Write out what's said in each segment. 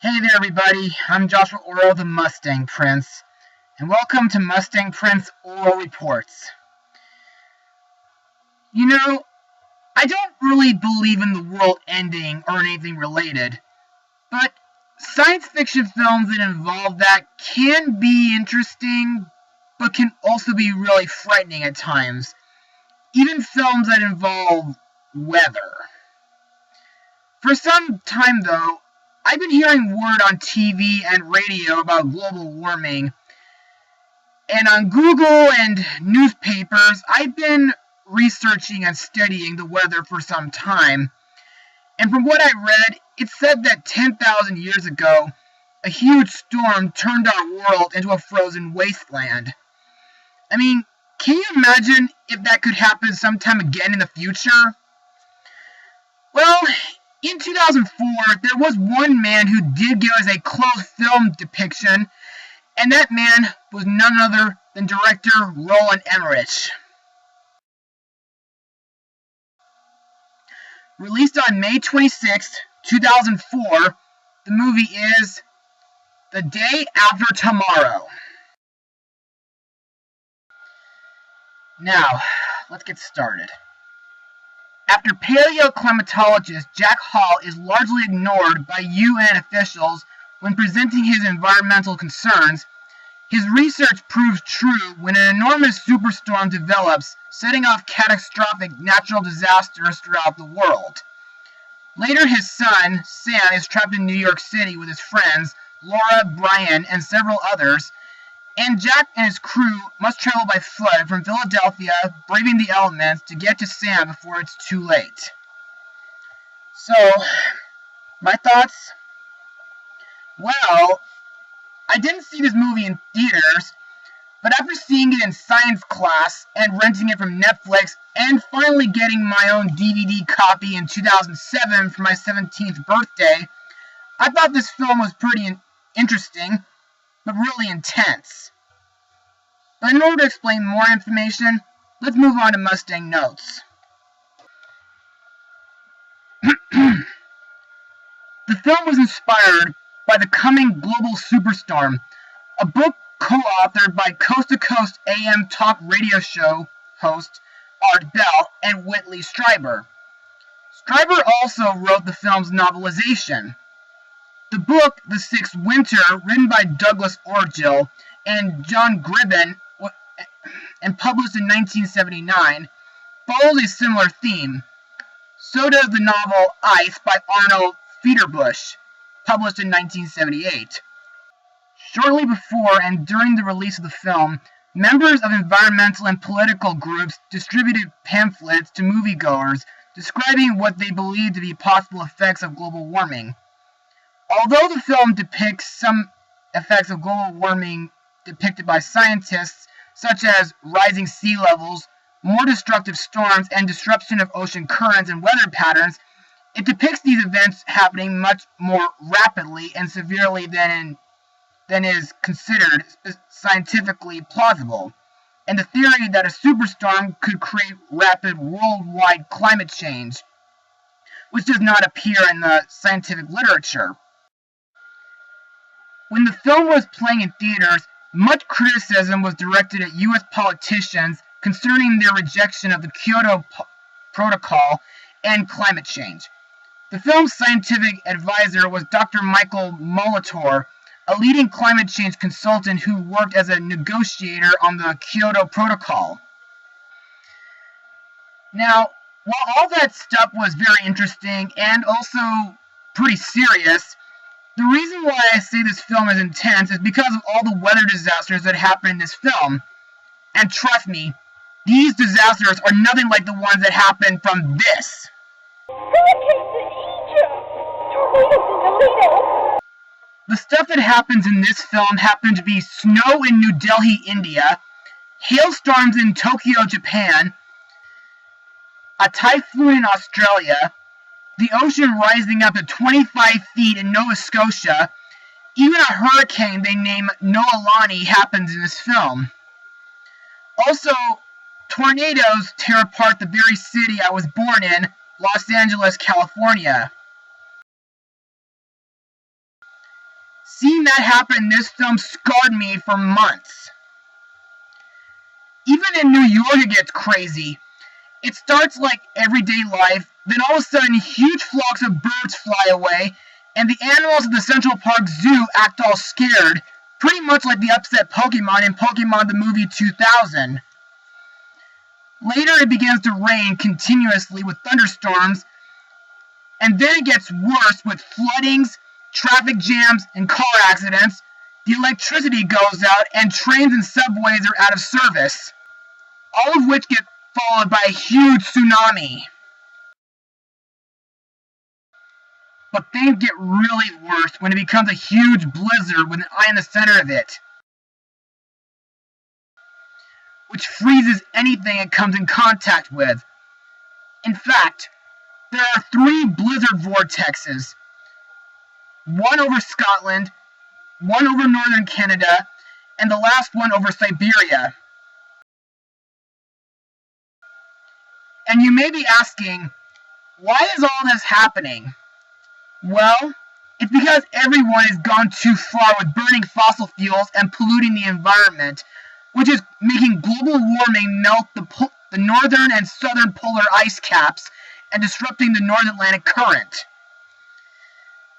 Hey there everybody, I'm Joshua Orro, the Mustang Prince, and welcome to Mustang Prince Orro Reports. You know, I don't really believe in the world ending or anything related, but science fiction films that involve that can be interesting, but can also be really frightening at times. Even films that involve weather. For some time though, I've been hearing word on TV and radio about global warming, and on Google and newspapers, I've been researching and studying the weather for some time, and from what I read, it said that 10,000 years ago, a huge storm turned our world into a frozen wasteland. I mean, can you imagine if that could happen sometime again in the future? Well, in 2004, there was one man who did give us a close film depiction, and that man was none other than director Roland Emmerich. Released on May 26, 2004, the movie is The Day After Tomorrow. Now, let's get started. After paleoclimatologist Jack Hall is largely ignored by UN officials when presenting his environmental concerns, his research proves true when an enormous superstorm develops, setting off catastrophic natural disasters throughout the world. Later, his son, Sam, is trapped in New York City with his friends, Laura, Brian, and several others, and Jack and his crew must travel by flood from Philadelphia, braving the elements to get to Sam before it's too late. So, my thoughts? Well, I didn't see this movie in theaters, but after seeing it in science class and renting it from Netflix and finally getting my own DVD copy in 2007 for my 17th birthday, I thought this film was pretty interesting, but really intense. But in order to explain more information, let's move on to Mustang notes. The film was inspired by The Coming Global Superstorm, a book co-authored by Coast to Coast AM talk radio show host Art Bell and Whitley Strieber. Strieber also wrote the film's novelization. The book, The Sixth Winter, written by Douglas Orgill and John Gribben, and published in 1979, follows a similar theme. So does the novel Ice by Arnold Federbush, published in 1978. Shortly before and during the release of the film, members of environmental and political groups distributed pamphlets to moviegoers describing what they believed to be possible effects of global warming. Although the film depicts some effects of global warming depicted by scientists, such as rising sea levels, more destructive storms, and disruption of ocean currents and weather patterns, it depicts these events happening much more rapidly and severely than is considered scientifically plausible, and the theory that a superstorm could create rapid worldwide climate change, which does not appear in the scientific literature. When the film was playing in theaters, much criticism was directed at U.S. politicians concerning their rejection of the Kyoto Protocol and climate change. The film's scientific advisor was Dr. Michael Molitor, a leading climate change consultant who worked as a negotiator on the Kyoto Protocol. Now, while all that stuff was very interesting and also pretty serious, the reason why I say this film is intense is because of all the weather disasters that happen in this film. And trust me, these disasters are nothing like the ones that happened from this. Hurricanes in Egypt! Tornadoes in Toledo! The stuff that happens in this film happened to be snow in New Delhi, India, hailstorms in Tokyo, Japan, a typhoon in Australia, the ocean rising up to 25 feet in Nova Scotia. Even a hurricane they name Noelani happens in this film. Also, tornadoes tear apart the very city I was born in, Los Angeles, California. Seeing that happen in this film scarred me for months. Even in New York it gets crazy. It starts like everyday life, then all of a sudden huge flocks of birds fly away, and the animals at the Central Park Zoo act all scared, pretty much like the upset Pokemon in Pokemon the Movie 2000. Later it begins to rain continuously with thunderstorms, and then it gets worse with floodings, traffic jams, and car accidents. The electricity goes out, and trains and subways are out of service, all of which get followed by a huge tsunami. But things get really worse when it becomes a huge blizzard with an eye in the center of it, which freezes anything it comes in contact with. In fact, there are 3 blizzard vortexes. One over Scotland, one over northern Canada, and the last one over Siberia. And you may be asking, why is all this happening? Well, it's because everyone has gone too far with burning fossil fuels and polluting the environment, which is making global warming melt the northern and southern polar ice caps and disrupting the North Atlantic current.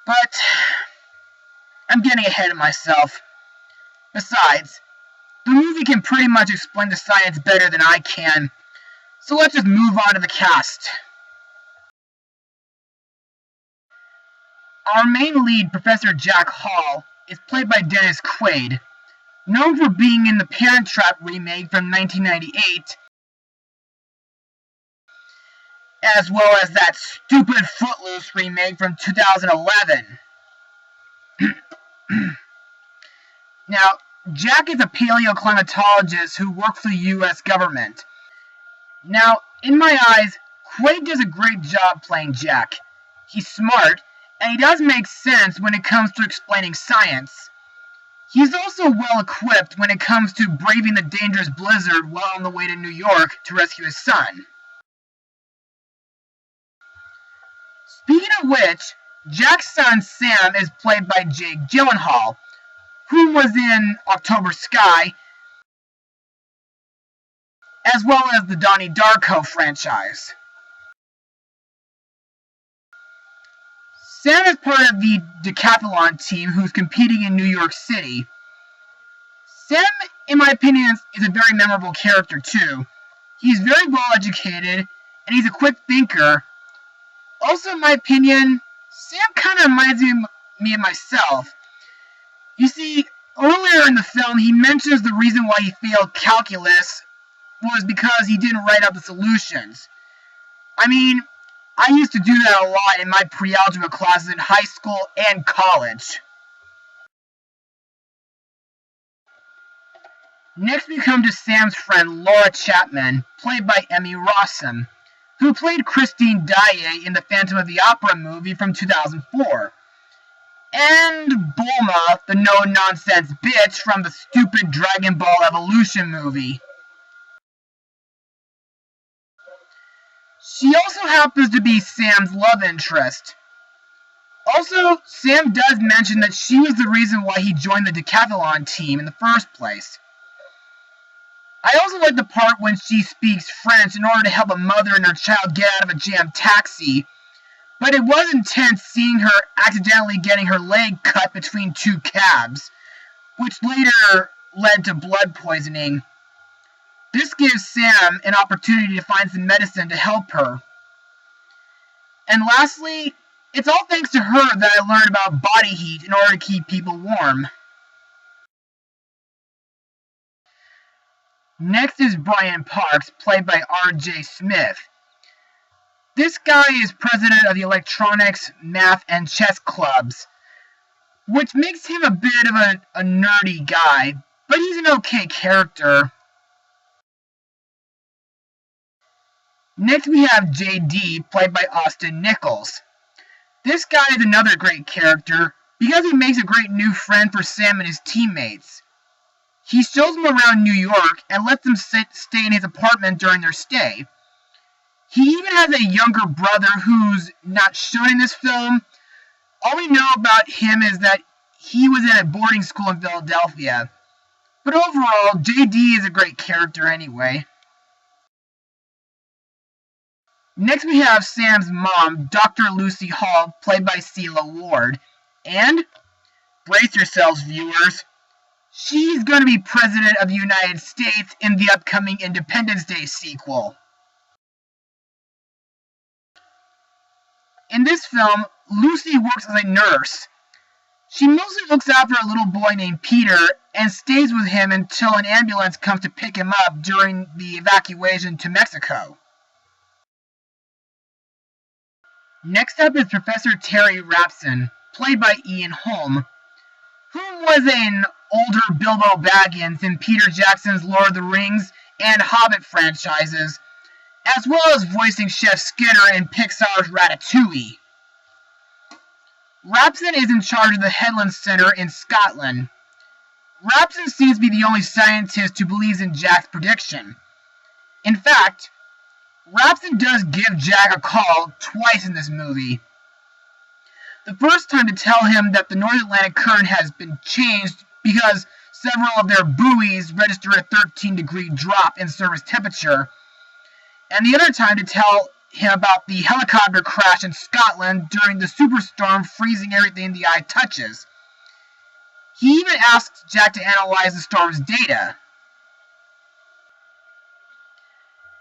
But I'm getting ahead of myself. Besides, the movie can pretty much explain the science better than I can, so let's just move on to the cast. Our main lead, Professor Jack Hall, is played by Dennis Quaid, known for being in the Parent Trap remake from 1998, as well as that stupid Footloose remake from 2011. Now, Jack is a paleoclimatologist who works for the US government. Now, in my eyes, Quaid does a great job playing Jack. He's smart, and he does make sense when it comes to explaining science. He's also well equipped when it comes to braving the dangerous blizzard while on the way to New York to rescue his son. Speaking of which, Jack's son Sam is played by Jake Gyllenhaal, who was in October Sky, as well as the Donnie Darko franchise. Sam is part of the decathlon team who's competing in New York City. Sam, in my opinion, is a very memorable character too. He's very well educated, and he's a quick thinker. Also, in my opinion, Sam kind of reminds me of myself. You see, earlier in the film, he mentions the reason why he failed calculus was because he didn't write out the solutions. I mean, I used to do that a lot in my pre-algebra classes in high school and college. Next we come to Sam's friend Laura Chapman, played by Emmy Rossum, who played Christine Daae in the Phantom of the Opera movie from 2004. And Bulma, the no-nonsense bitch from the stupid Dragon Ball Evolution movie. She also happens to be Sam's love interest. Also, Sam does mention that she was the reason why he joined the decathlon team in the first place. I also like the part when she speaks French in order to help a mother and her child get out of a jammed taxi, but it was intense seeing her accidentally getting her leg cut between 2 cabs, which later led to blood poisoning. This gives Sam an opportunity to find some medicine to help her. And lastly, it's all thanks to her that I learned about body heat in order to keep people warm. Next is Brian Parks, played by R.J. Smith. This guy is president of the electronics, math, and chess clubs, which makes him a bit of a nerdy guy, but he's an okay character. Next we have J.D., played by Austin Nichols. This guy is another great character, because he makes a great new friend for Sam and his teammates. He shows them around New York and lets them stay in his apartment during their stay. He even has a younger brother who's not shown in this film. All we know about him is that he was in a boarding school in Philadelphia. But overall, JD is a great character anyway. Next we have Sam's mom, Dr. Lucy Hall, played by Celia Ward. And, brace yourselves viewers, she's going to be President of the United States in the upcoming Independence Day sequel. In this film, Lucy works as a nurse. She mostly looks after a little boy named Peter and stays with him until an ambulance comes to pick him up during the evacuation to Mexico. Next up is Professor Terry Rapson, played by Ian Holm, who was an older Bilbo Baggins in Peter Jackson's Lord of the Rings and Hobbit franchises, as well as voicing Chef Skinner in Pixar's Ratatouille. Rapson is in charge of the Headland Center in Scotland. Rapson seems to be the only scientist who believes in Jack's prediction. In fact, Rapson does give Jack a call twice in this movie. The first time to tell him that the North Atlantic current has been changed because several of their buoys register a 13-degree drop in surface temperature, and the other time to tell him about the helicopter crash in Scotland during the superstorm freezing everything the eye touches. He even asks Jack to analyze the storm's data.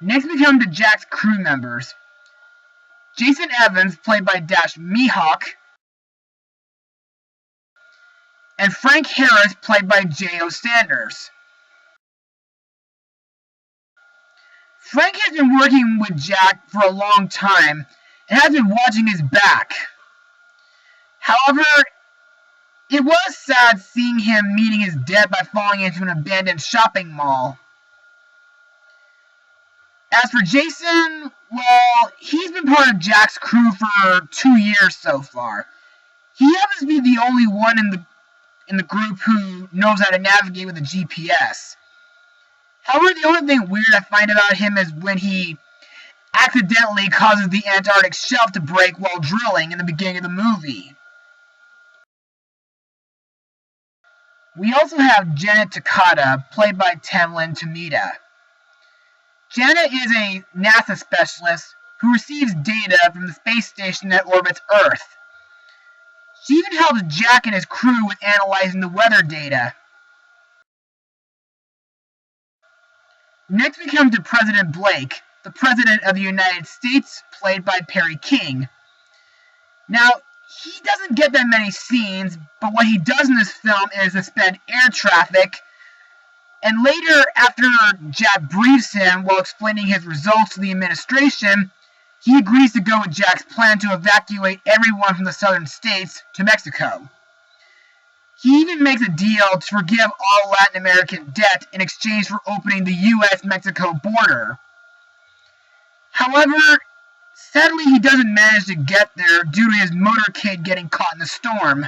Next we come to Jack's crew members. Jason Evans, played by Dash Mihawk, and Frank Harris, played by J.O. Sanders. Frank has been working with Jack for a long time and has been watching his back. However, it was sad seeing him meeting his death by falling into an abandoned shopping mall. As for Jason, well, he's been part of Jack's crew for 2 years so far. He happens to be the only one in the group who knows how to navigate with a GPS. However, the only thing weird I find about him is when he accidentally causes the Antarctic shelf to break while drilling in the beginning of the movie. We also have Janet Takata, played by Tamlin Tomita. Janet is a NASA specialist who receives data from the space station that orbits Earth. She even helps Jack and his crew with analyzing the weather data. Next we come to President Blake, the President of the United States, played by Perry King. Now, he doesn't get that many scenes, but what he does in this film is suspend air traffic, and later, after Jack briefs him while explaining his results to the administration, he agrees to go with Jack's plan to evacuate everyone from the southern states to Mexico. He even makes a deal to forgive all Latin American debt in exchange for opening the U.S.-Mexico border. However, sadly he doesn't manage to get there due to his motorcade getting caught in the storm.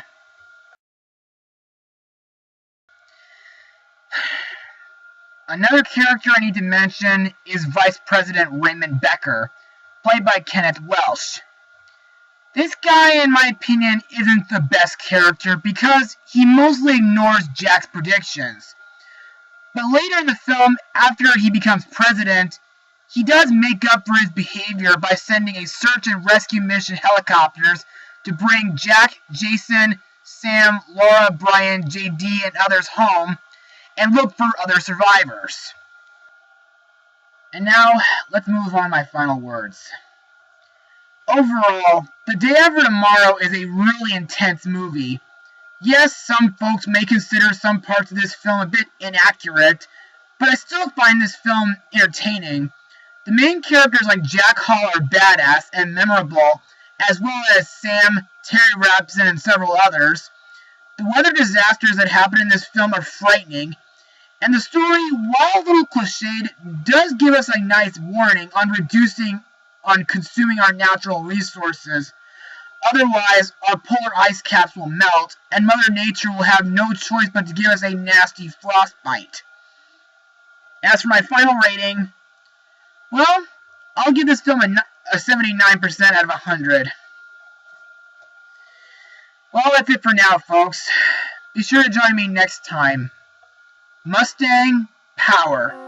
Another character I need to mention is Vice President Raymond Becker, played by Kenneth Welsh. This guy, in my opinion, isn't the best character because he mostly ignores Jack's predictions. But later in the film, after he becomes president, he does make up for his behavior by sending a search and rescue mission helicopters to bring Jack, Jason, Sam, Laura, Brian, JD, and others home and look for other survivors. And now, let's move on to my final words. Overall, The Day After Tomorrow is a really intense movie. Yes, some folks may consider some parts of this film a bit inaccurate, but I still find this film entertaining. The main characters like Jack Hall are badass and memorable, as well as Sam, Terry Rapson, and several others. The weather disasters that happen in this film are frightening, and the story, while a little cliched, does give us a nice warning on consuming our natural resources. Otherwise, our polar ice caps will melt, and Mother Nature will have no choice but to give us a nasty frostbite. As for my final rating, well, I'll give this film a 79% out of 100. Well, that's it for now, folks. Be sure to join me next time. Mustang Power.